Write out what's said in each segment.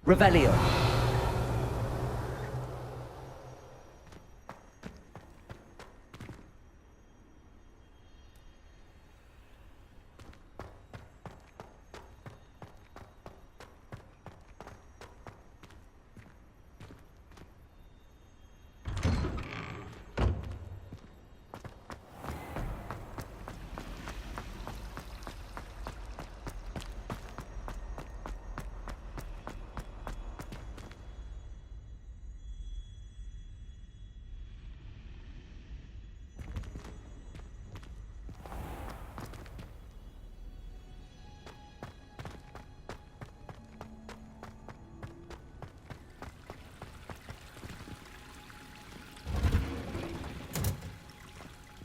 Revelio.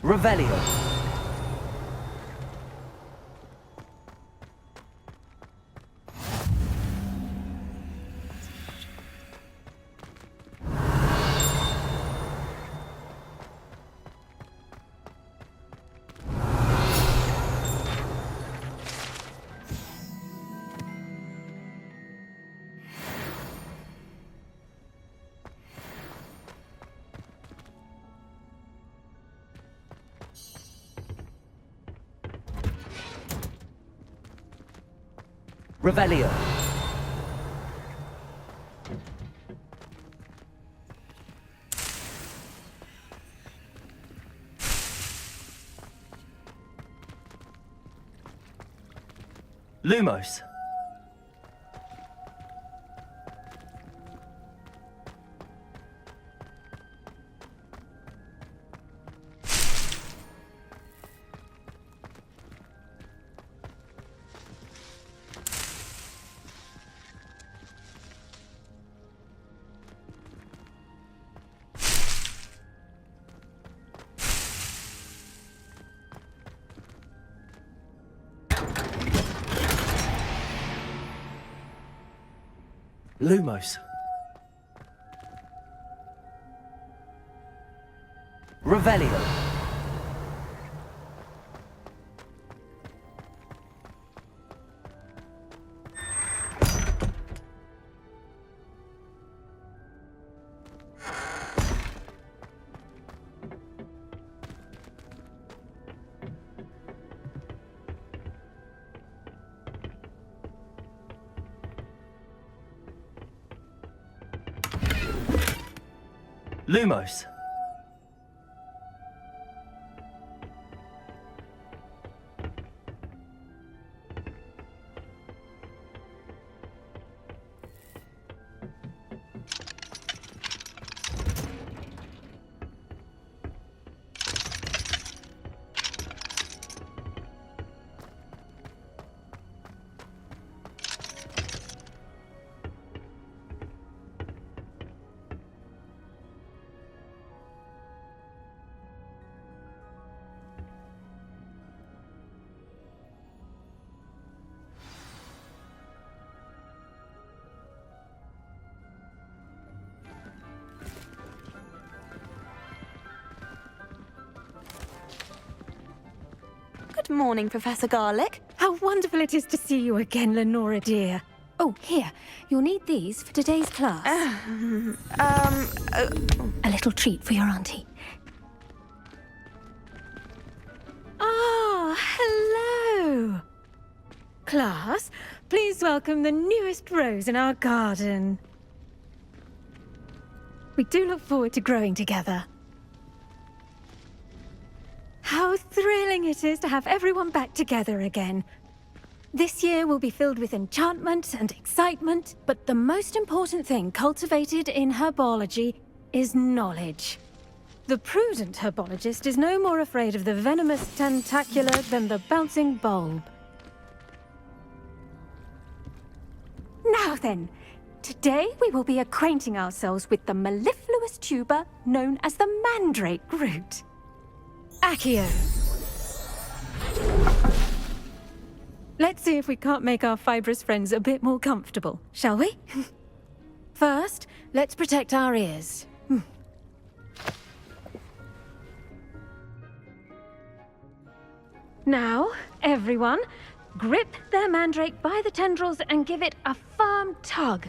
Revelio. Revelio. Lumos. Lumos. Revelio. Lumos. Good morning, Professor Garlick. How wonderful it is to see you again, Lenora dear. Oh, here. You'll need these for today's class. A little treat for your auntie. Ah, hello. Class, please welcome the newest rose in our garden. We do look forward to growing together. How thrilling it is to have everyone back together again. This year will be filled with enchantment and excitement, but the most important thing cultivated in herbology is knowledge. The prudent herbologist is no more afraid of the venomous tentacular than the bouncing bulb. Now then, today we will be acquainting ourselves with the mellifluous tuber known as the mandrake root. Accio. Let's see if we can't make our fibrous friends a bit more comfortable, shall we? First, let's protect our ears. Now, everyone, grip their mandrake by the tendrils and give it a firm tug.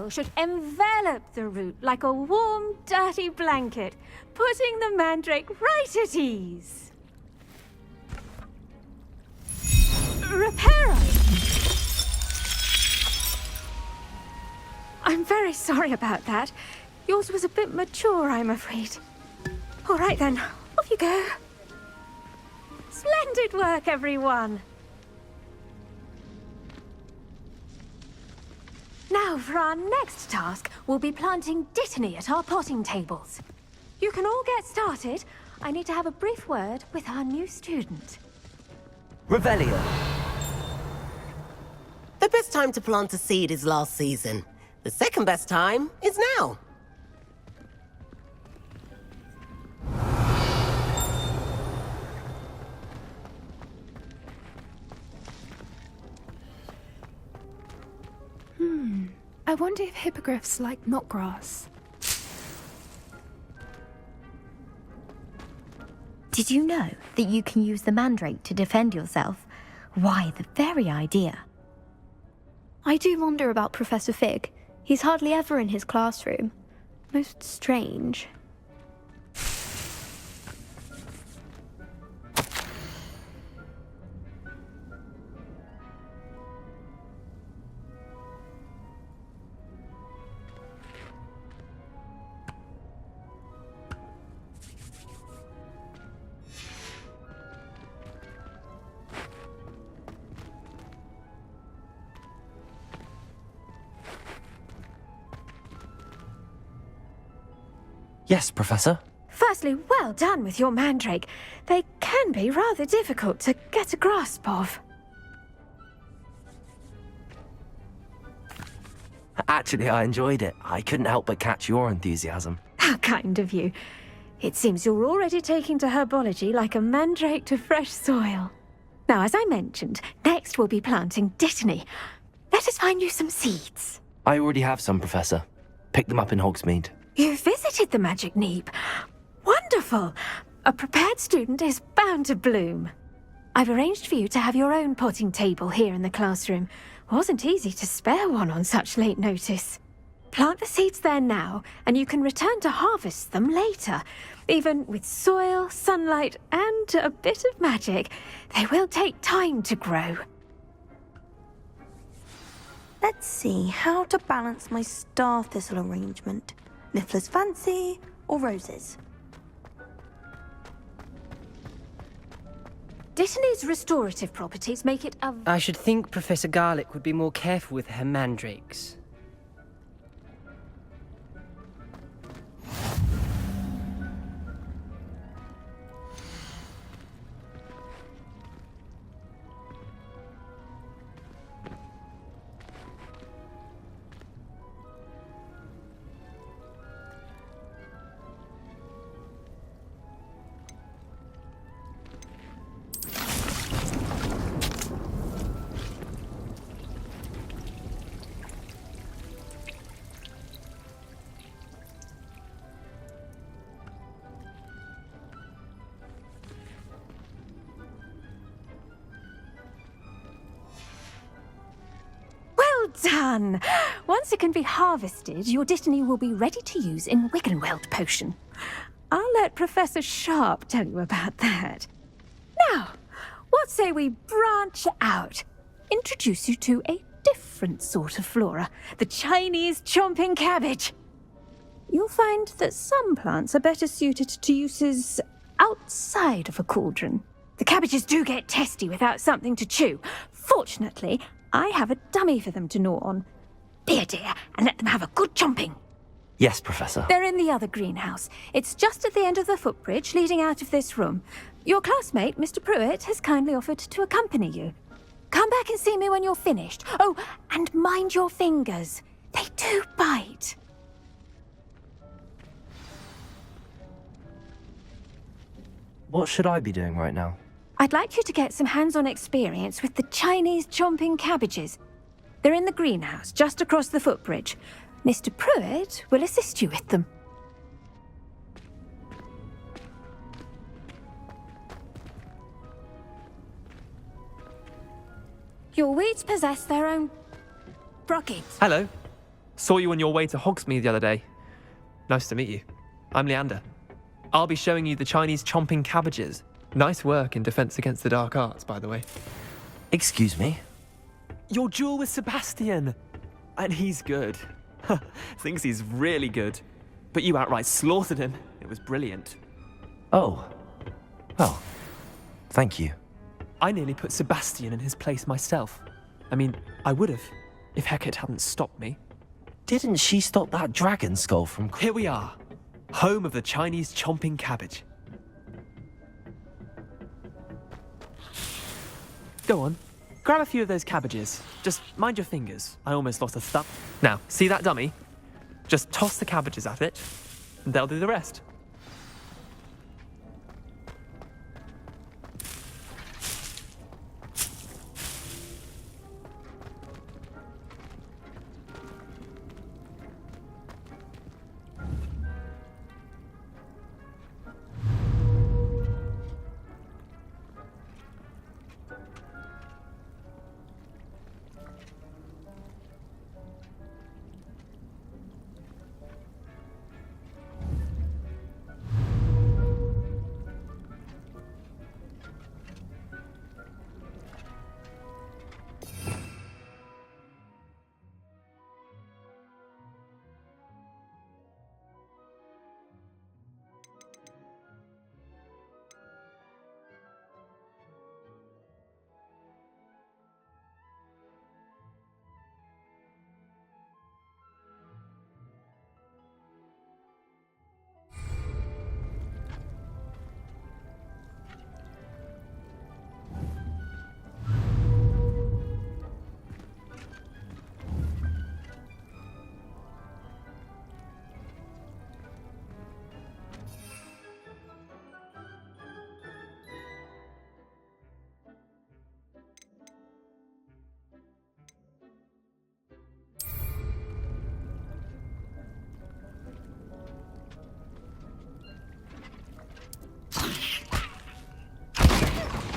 soil should envelop the root like a warm, dirty blanket, putting the mandrake right at ease. Reparo! I'm very sorry about that. Yours was a bit mature, I'm afraid. All right then, off you go. Splendid work, everyone! Now, for our next task, we'll be planting dittany at our potting tables. You can all get started. I need to have a brief word with our new student. Revelio. The best time to plant a seed is last season. The second best time is now. I wonder if hippogriffs like knotgrass. Did you know that you can use the mandrake to defend yourself? Why, the very idea. I do wonder about Professor Fig. He's hardly ever in his classroom. Most strange. Yes, Professor. Firstly, well done with your mandrake. They can be rather difficult to get a grasp of. Actually, I enjoyed it. I couldn't help but catch your enthusiasm. How kind of you. It seems you're already taking to herbology like a mandrake to fresh soil. Now, as I mentioned, next we'll be planting dittany. Let us find you some seeds. I already have some, Professor. Picked them up in Hogsmeade. You visited the Magic Neep. Wonderful! A prepared student is bound to bloom. I've arranged for you to have your own potting table here in the classroom. Wasn't easy to spare one on such late notice. Plant the seeds there now, and you can return to harvest them later. Even with soil, sunlight, and a bit of magic, they will take time to grow. Let's see how to balance my star thistle arrangement. Niffler's fancy or roses? Dittany's restorative properties make it a... I should think Professor Garlick would be more careful with her mandrakes. Done! Once it can be harvested, your dittany will be ready to use in Wiggenweld Potion. I'll let Professor Sharp tell you about that. Now, what say we branch out? Introduce you to a different sort of flora, the Chinese chomping cabbage. You'll find that some plants are better suited to uses outside of a cauldron. The cabbages do get testy without something to chew. Fortunately, I have a dummy for them to gnaw on. Be a dear and let them have a good chomping. Yes, Professor. They're in the other greenhouse. It's just at the end of the footbridge leading out of this room. Your classmate, Mr. Pruitt, has kindly offered to accompany you. Come back and see me when you're finished. Oh, and mind your fingers. They do bite. What should I be doing right now? I'd like you to get some hands-on experience with the Chinese chomping cabbages. They're in the greenhouse, just across the footbridge. Mr. Pruitt will assist you with them. Your weeds possess their own... Brockets. Hello. Saw you on your way to Hogsmeade the other day. Nice to meet you. I'm Leander. I'll be showing you the Chinese chomping cabbages. Nice work in Defense Against the Dark Arts, by the way. Excuse me? Your duel with Sebastian! And he's good. Thinks he's really good. But you outright slaughtered him. It was brilliant. Oh. Well, thank you. I nearly put Sebastian in his place myself. I mean, I would have, if Hecate hadn't stopped me. Didn't she stop that dragon skull from... Here we are. Home of the Chinese chomping cabbage. Go on. Grab a few of those cabbages. Just mind your fingers. I almost lost a thumb. Now, see that dummy? Just toss the cabbages at it, and they'll do the rest.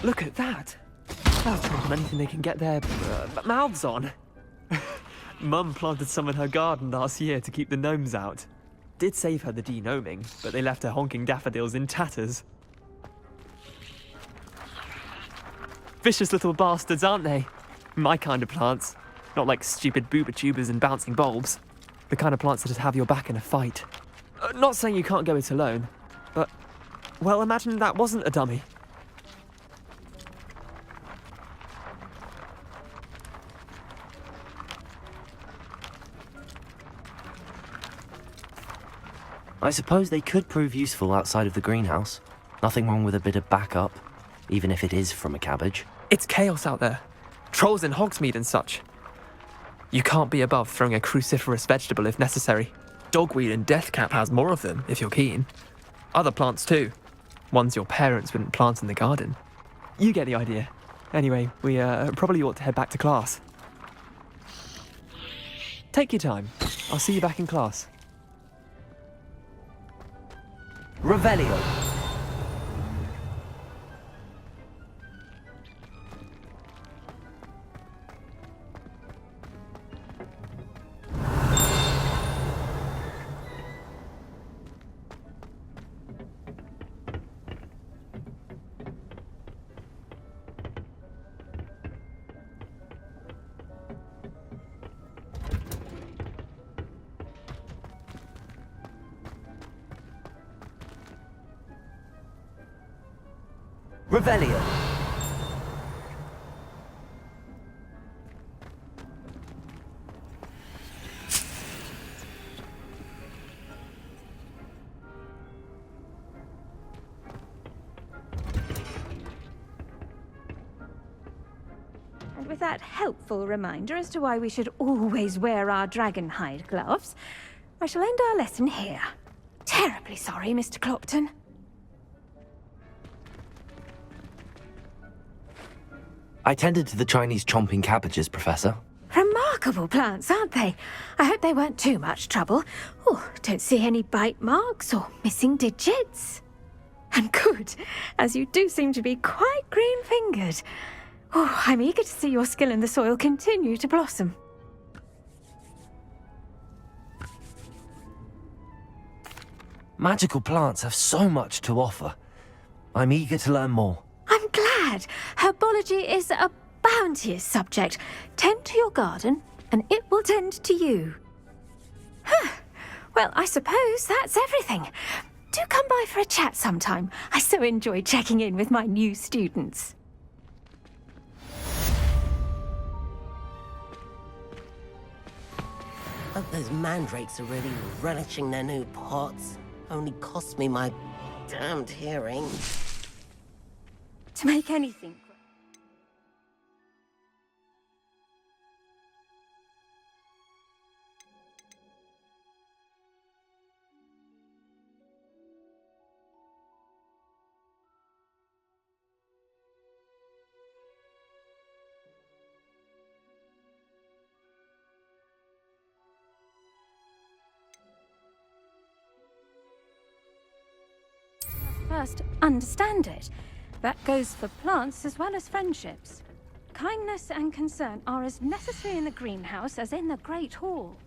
Look at that! That'll turn them anything they can get their mouths on. Mum planted some in her garden last year to keep the gnomes out. Did save her the de-gnoming, but they left her honking daffodils in tatters. Vicious little bastards, aren't they? My kind of plants. Not like stupid booba tubers and bouncing bulbs. The kind of plants that'd have your back in a fight. Not saying you can't go it alone, but... well, imagine that wasn't a dummy. I suppose they could prove useful outside of the greenhouse. Nothing wrong with a bit of backup, even if it is from a cabbage. It's chaos out there. Trolls in Hogsmeade and such. You can't be above throwing a cruciferous vegetable if necessary. Dogweed and deathcap has more of them, if you're keen. Other plants too. Ones your parents wouldn't plant in the garden. You get the idea. Anyway, we probably ought to head back to class. Take your time. I'll see you back in class. Revelio. Revelio. And with that helpful reminder as to why we should always wear our dragon hide gloves, I shall end our lesson here. Terribly sorry, Mr. Clopton. I tended to the Chinese chomping cabbages, Professor. Remarkable plants, aren't they? I hope they weren't too much trouble. Oh, don't see any bite marks or missing digits. And good, as you do seem to be quite green-fingered. Oh, I'm eager to see your skill in the soil continue to blossom. Magical plants have so much to offer. I'm eager to learn more. I'm glad. Herbology is a bounteous subject. Tend to your garden, and it will tend to you. Huh. Well, I suppose that's everything. Do come by for a chat sometime. I so enjoy checking in with my new students. Hope those mandrakes are really relishing their new pots. Only cost me my damned hearing. To make anything. First, understand it. That goes for plants as well as friendships. Kindness and concern are as necessary in the greenhouse as in the Great Hall.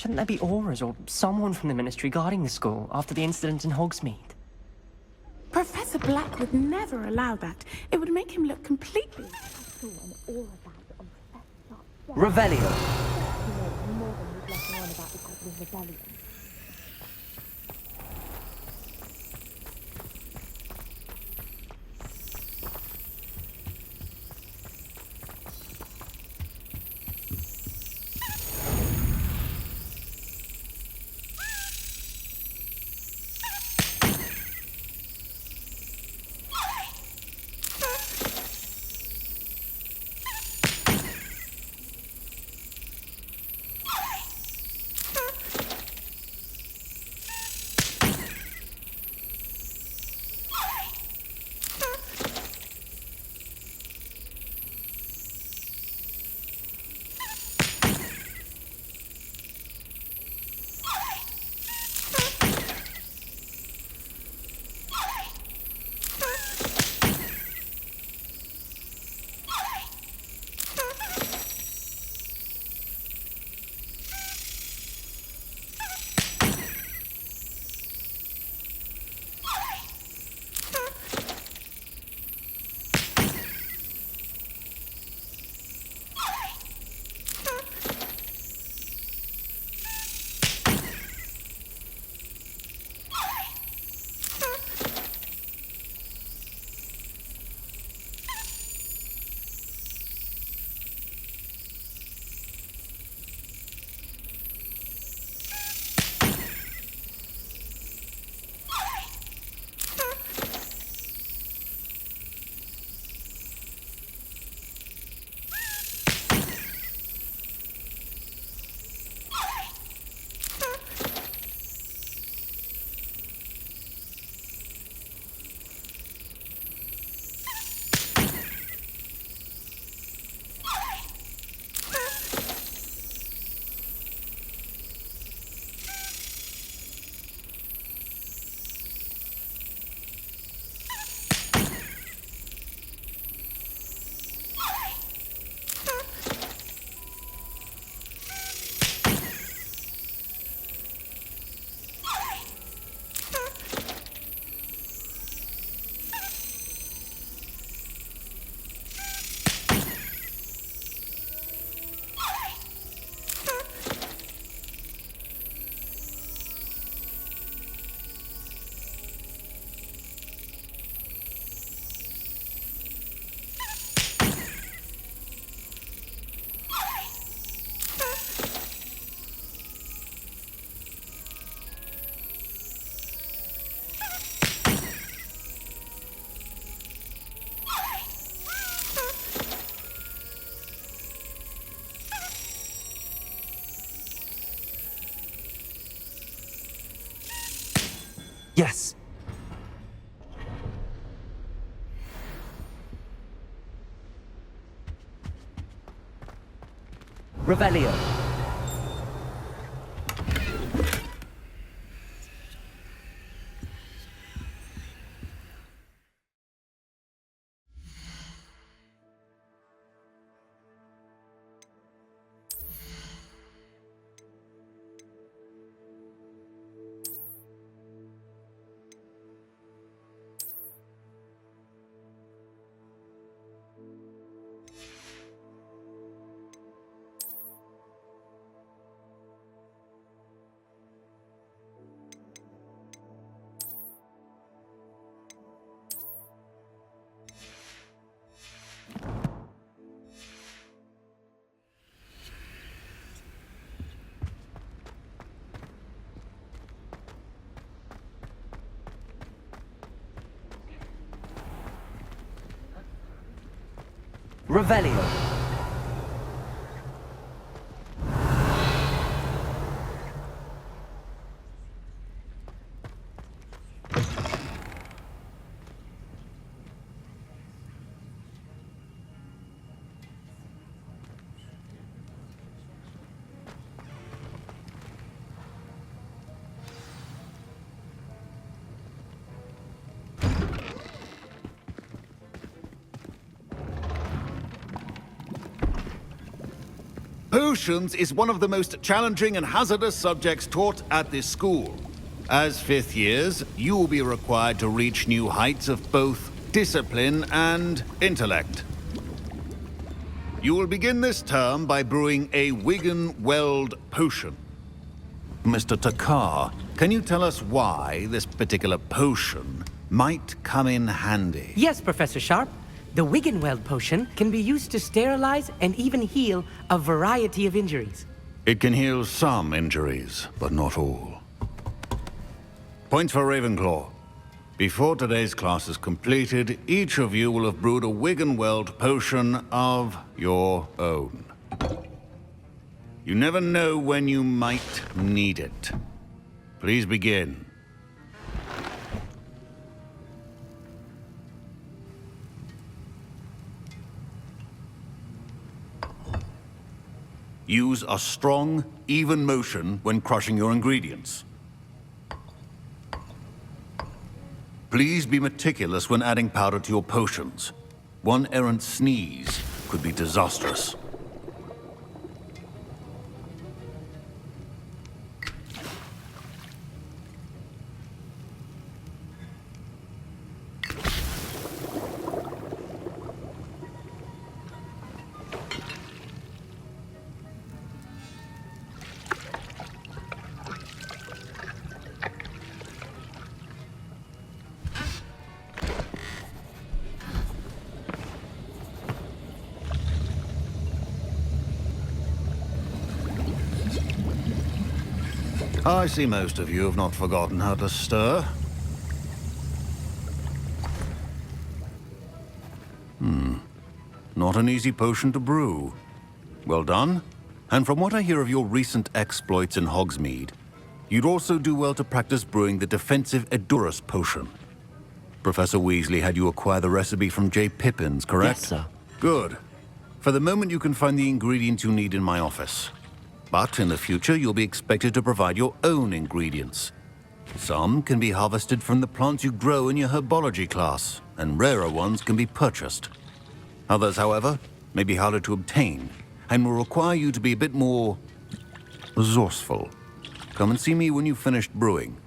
Shouldn't there be auras or someone from the ministry guarding the school after the incident in Hogsmeade? Professor Black would never allow that. It would make him look completely... Revelio! Yes. Revelio. Revelio. Potions is one of the most challenging and hazardous subjects taught at this school. As fifth years, you will be required to reach new heights of both discipline and intellect. You will begin this term by brewing a Wiggenweld potion. Mr. Takar, can you tell us why this particular potion might come in handy? Yes, Professor Sharp. The Wiggenweld potion can be used to sterilize and even heal a variety of injuries. It can heal some injuries, but not all. Points for Ravenclaw. Before today's class is completed, each of you will have brewed a Wiggenweld potion of your own. You never know when you might need it. Please begin. Use a strong, even motion when crushing your ingredients. Please be meticulous when adding powder to your potions. One errant sneeze could be disastrous. I see most of you have not forgotten how to stir. Not an easy potion to brew. Well done. And from what I hear of your recent exploits in Hogsmeade, you'd also do well to practice brewing the defensive Edurus potion. Professor Weasley had you acquire the recipe from J. Pippins, correct? Yes, sir. Good. For the moment, you can find the ingredients you need in my office. But in the future, you'll be expected to provide your own ingredients. Some can be harvested from the plants you grow in your herbology class, and rarer ones can be purchased. Others, however, may be harder to obtain, and will require you to be a bit more resourceful. Come and see me when you've finished brewing,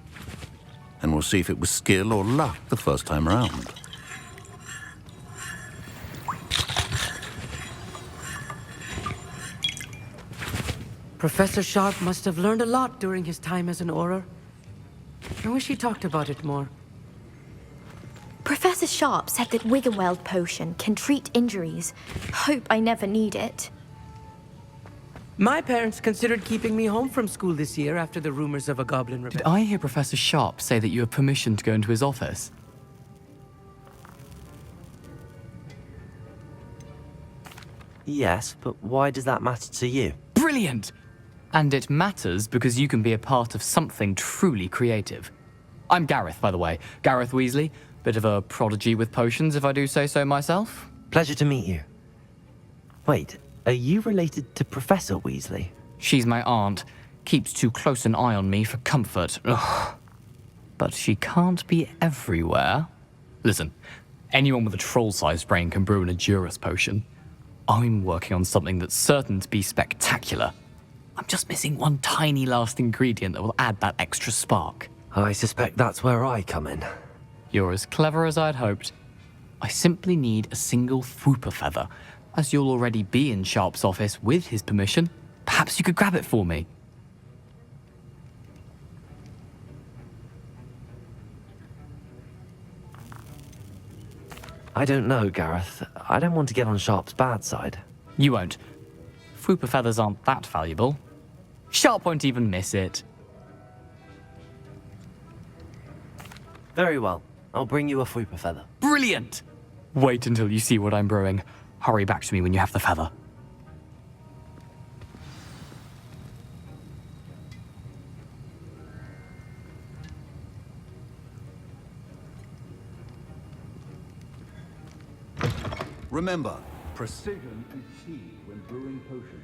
and we'll see if it was skill or luck the first time around. Professor Sharp must have learned a lot during his time as an Auror. I wish he talked about it more. Professor Sharp said that Wiggenweld potion can treat injuries. Hope I never need it. My parents considered keeping me home from school this year after the rumors of a goblin rebellion. Did I hear Professor Sharp say that you have permission to go into his office? Yes, but why does that matter to you? Brilliant! And it matters because you can be a part of something truly creative. I'm Gareth, by the way. Gareth Weasley. Bit of a prodigy with potions, if I do say so myself. Pleasure to meet you. Wait, are you related to Professor Weasley? She's my aunt. Keeps too close an eye on me for comfort. Ugh. But she can't be everywhere. Listen, anyone with a troll-sized brain can brew an Edurus potion. I'm working on something that's certain to be spectacular. I'm just missing one tiny last ingredient that will add that extra spark. I suspect that's where I come in. You're as clever as I'd hoped. I simply need a single Fwooper feather. As you'll already be in Sharp's office with his permission, perhaps you could grab it for me. I don't know, Gareth. I don't want to get on Sharp's bad side. You won't. Fwooper feathers aren't that valuable. Sharp won't even miss it. Very well. I'll bring you a Fwooper feather. Brilliant! Wait until you see what I'm brewing. Hurry back to me when you have the feather. Remember, precision is key when brewing potions.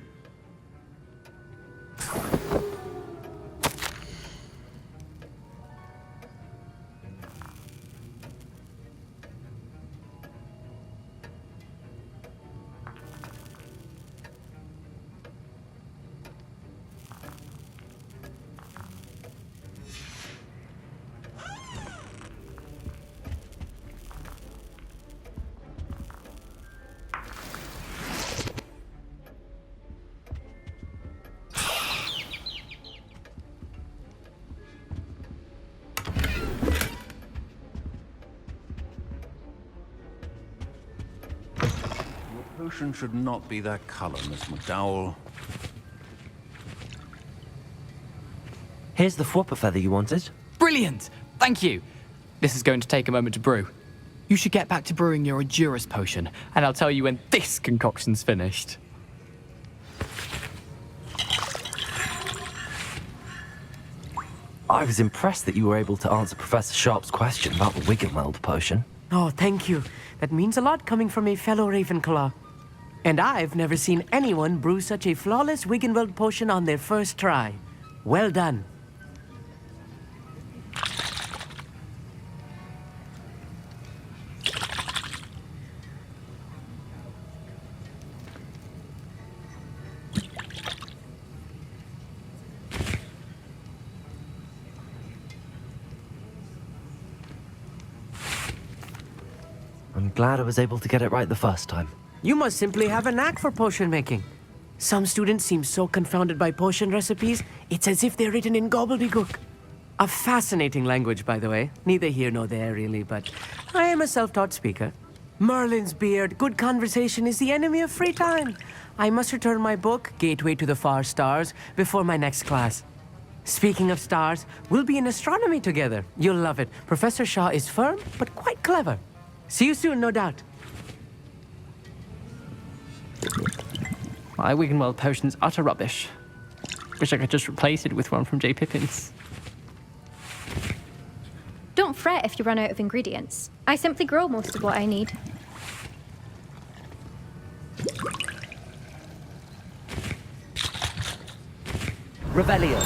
Potion should not be that color, Miss McDowell. Here's the Fwooper feather you wanted. Brilliant! Thank you! This is going to take a moment to brew. You should get back to brewing your Edurus potion, and I'll tell you when this concoction's finished. I was impressed that you were able to answer Professor Sharp's question about the Wiggenweld potion. Oh, thank you. That means a lot coming from a fellow Ravenclaw. And I've never seen anyone brew such a flawless Wiggenweld potion on their first try. Well done. I'm glad I was able to get it right the first time. You must simply have a knack for potion making. Some students seem so confounded by potion recipes, it's as if they're written in gobbledygook. A fascinating language, by the way. Neither here nor there, really, but I am a self-taught speaker. Merlin's beard, good conversation is the enemy of free time. I must return my book, Gateway to the Far Stars, before my next class. Speaking of stars, we'll be in astronomy together. You'll love it. Professor Shaw is firm, but quite clever. See you soon, no doubt. My Wiggenweld potion's utter rubbish. Wish I could just replace it with one from J. Pippin's. Don't fret if you run out of ingredients. I simply grow most of what I need. Revelio.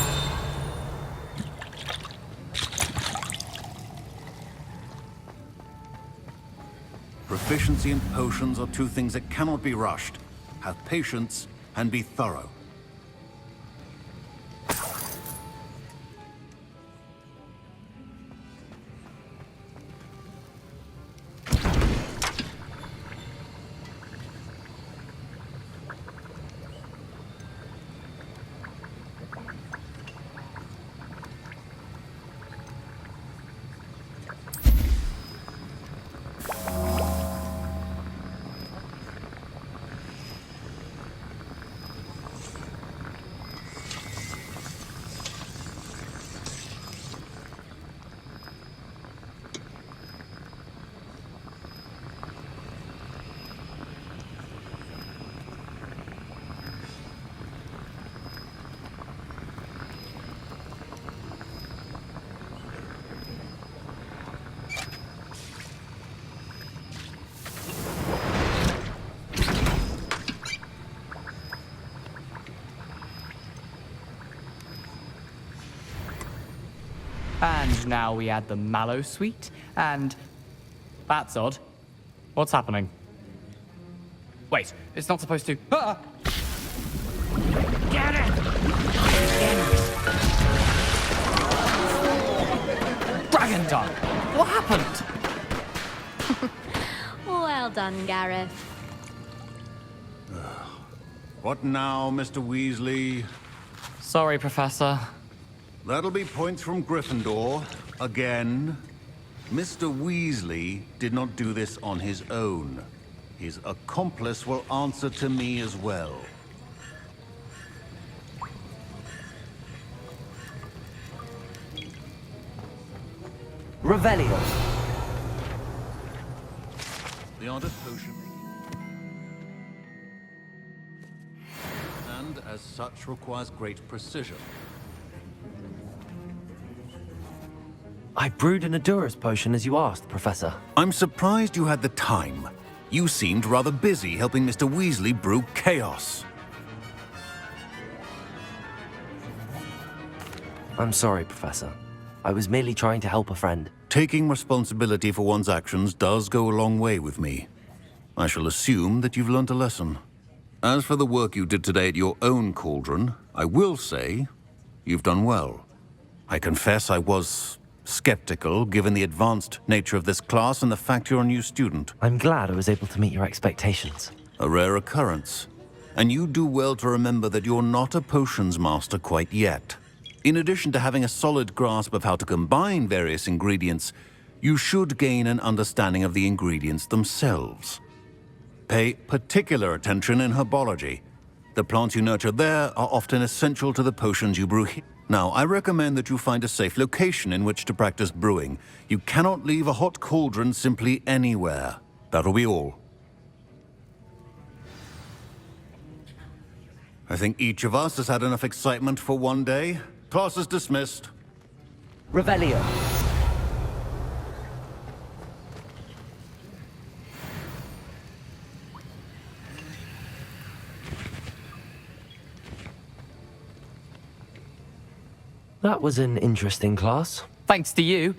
Proficiency in potions are two things that cannot be rushed. Have patience and be thorough. And now we add the mallow sweet, and... That's odd. What's happening? Wait, it's not supposed to... Ah! Get it! Dragon tongue! What happened? Well done, Gareth. What now, Mr. Weasley? Sorry, Professor. That'll be points from Gryffindor. Again. Mr. Weasley did not do this on his own. His accomplice will answer to me as well. Revelio. The art of potion making. And as such requires great precision. I brewed an Adurus potion as you asked, Professor. I'm surprised you had the time. You seemed rather busy helping Mr. Weasley brew chaos. I'm sorry, Professor. I was merely trying to help a friend. Taking responsibility for one's actions does go a long way with me. I shall assume that you've learnt a lesson. As for the work you did today at your own cauldron, I will say you've done well. I confess I was skeptical, given the advanced nature of this class and the fact you're a new student. I'm glad I was able to meet your expectations. A rare occurrence. And you do well to remember that you're not a potions master quite yet. In addition to having a solid grasp of how to combine various ingredients, you should gain an understanding of the ingredients themselves. Pay particular attention in herbology. The plants you nurture there are often essential to the potions you brew here. Now, I recommend that you find a safe location in which to practice brewing. You cannot leave a hot cauldron simply anywhere. That'll be all. I think each of us has had enough excitement for one day. Class is dismissed. Revelio. That was an interesting class. Thanks to you.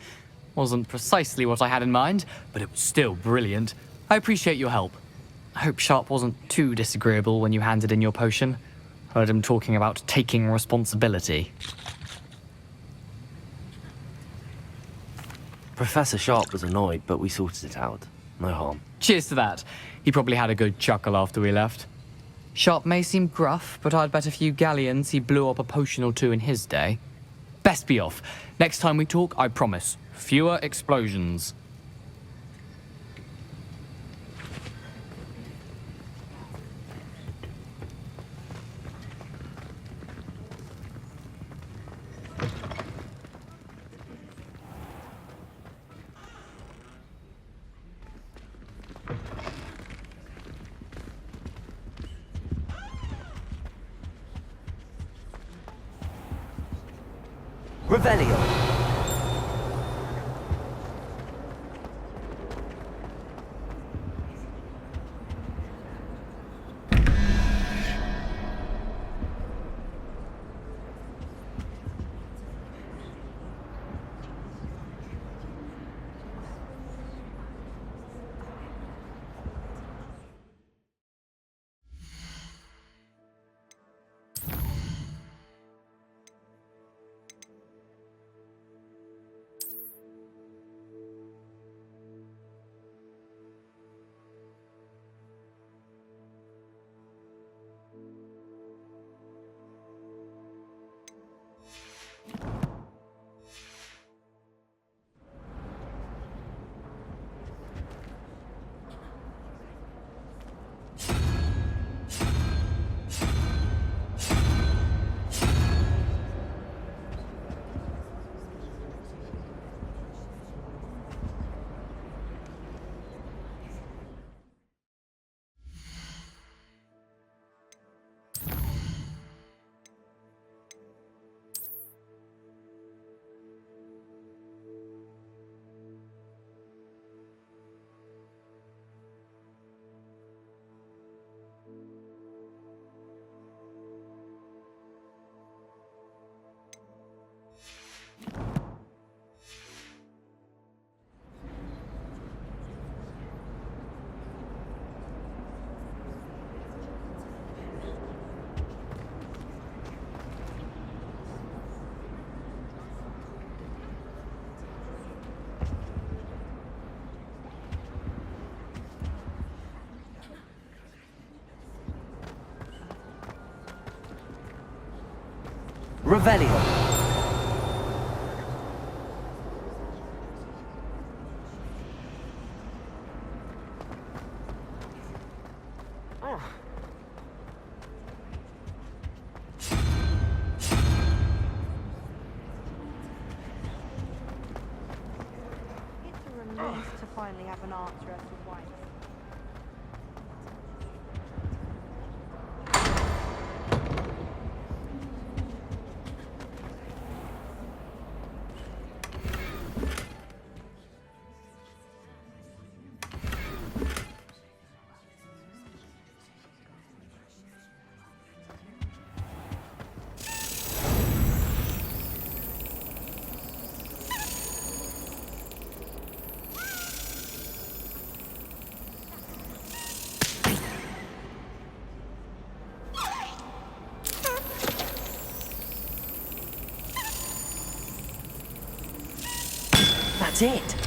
Wasn't precisely what I had in mind, but it was still brilliant. I appreciate your help. I hope Sharp wasn't too disagreeable when you handed in your potion. Heard him talking about taking responsibility. Professor Sharp was annoyed, but we sorted it out. No harm. Cheers to that. He probably had a good chuckle after we left. Sharp may seem gruff, but I'd bet a few galleons he blew up a potion or two in his day. Best be off. Next time we talk, I promise. Fewer explosions. Revelio. Revelio. To finally have an answer as to why. That's it.